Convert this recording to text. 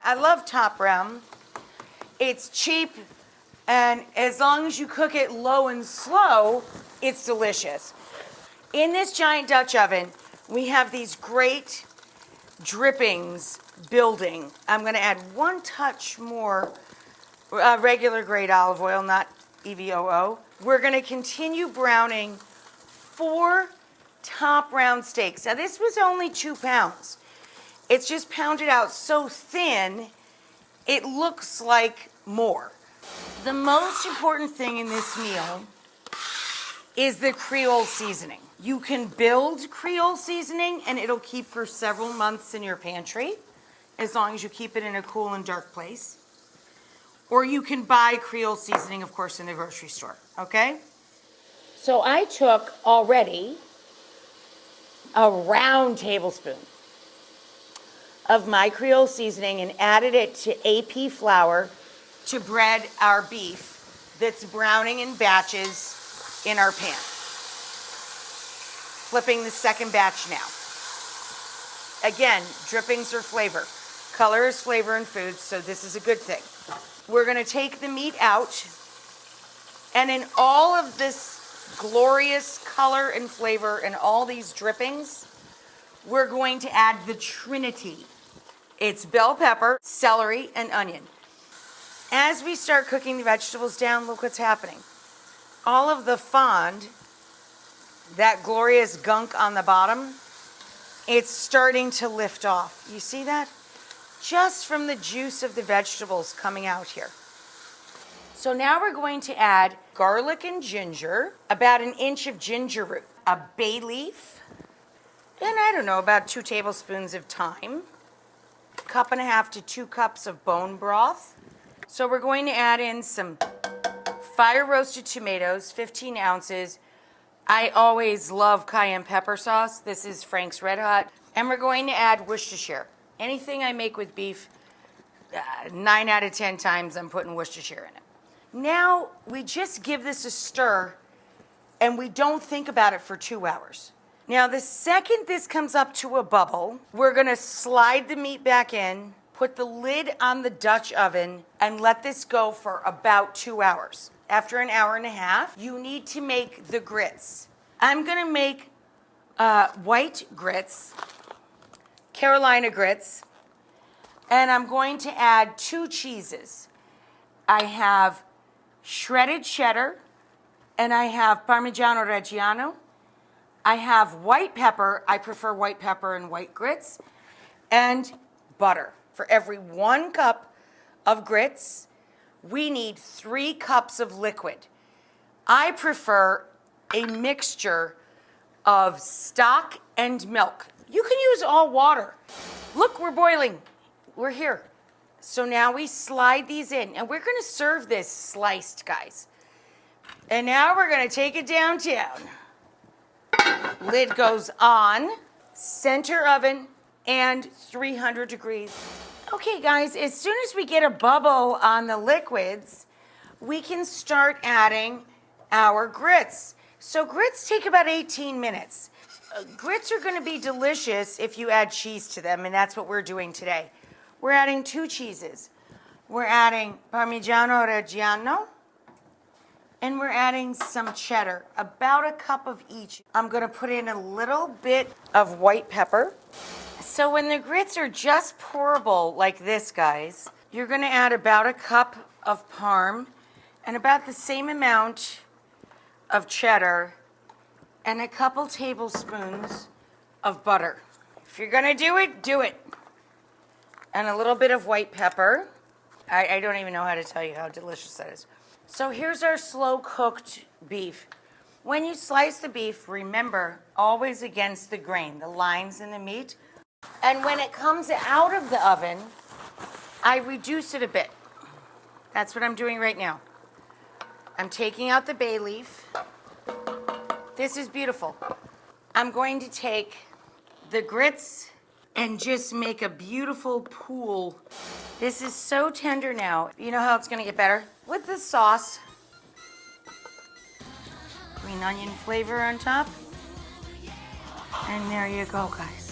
I love top brown. It's cheap, and as long as you cook it low and slow, it's delicious. In this giant Dutch oven, we have these great drippings building. I'm going to add one touch more regular grade olive oil, not EVOO. We're going to continue browning 4 top round steaks. Now this was only 2 pounds. It's just pounded out so thin, it looks like more. The most important thing in this meal is the Creole seasoning. You can build Creole seasoning and it'll keep for several months in your pantry, as long as you keep it in a cool and dark place. Or you can buy Creole seasoning, of course, in the grocery store, okay? So I took already a round tablespoon of my Creole seasoning and added it to AP flour to bread our beef that's browning in batches in our pan. Flipping the second batch now. Again, drippings are flavor. Color is flavor in food, so this is a good thing. We're going to take the meat out, and in all of this glorious color and flavor and all these drippings, we're going to add the trinity. It's bell pepper, celery, and onion. As we start cooking the vegetables down, look what's happening. All of the fond, that glorious gunk on the bottom, it's starting to lift off. You see that? Just from the juice of the vegetables coming out here. So now we're going to add garlic and ginger, about 1 inch of ginger root, a bay leaf, and I don't know, about 2 tablespoons of thyme, 1.5 to 2 cups of bone broth. So we're going to add in some fire roasted tomatoes, 15 ounces. I always love cayenne pepper sauce. This is Frank's Red Hot. And we're going to add Worcestershire. Anything I make with beef, 9 out of 10 times I'm putting Worcestershire in it. Now we just give this a stir and we don't think about it for 2 hours. Now the second this comes up to a bubble, we're gonna slide the meat back in, put the lid on the Dutch oven, and let this go for about 2 hours. After 1.5 hours, you need to make the grits. I'm gonna make white grits, Carolina grits, and I'm going to add 2 cheeses. I have shredded cheddar, and I have Parmigiano Reggiano. I have white pepper. I prefer white pepper and white grits, and butter. For every 1 cup of grits, we need 3 cups of liquid. I prefer a mixture of stock and milk. You can use all water. Look, we're boiling. We're here. So now we slide these in, and we're gonna serve this sliced, guys. And now we're gonna take it downtown. Lid goes on, center oven, and 300 degrees. Okay, guys, as soon as we get a bubble on the liquids, we can start adding our grits. So grits take about 18 minutes. Grits are going to be delicious if you add cheese to them, and that's what we're doing today. We're adding 2 cheeses. We're adding Parmigiano Reggiano, and we're adding some cheddar, about 1 cup of each. I'm going to put in a little bit of white pepper. So when the grits are just pourable like this, guys, you're going to add about 1 cup of parm and about the same amount of cheddar and a couple tablespoons of butter. If you're gonna do it, do it. And a little bit of white pepper. I don't even know how to tell you how delicious that is. So here's our slow cooked beef. When you slice the beef, remember, always against the grain, the lines in the meat. And when it comes out of the oven, I reduce it a bit. That's what I'm doing right now. I'm taking out the bay leaf. This is beautiful. I'm going to take the grits and just make a beautiful pool. This is so tender now. You know how it's gonna get better? With the sauce. Green onion flavor on top. And there you go, guys.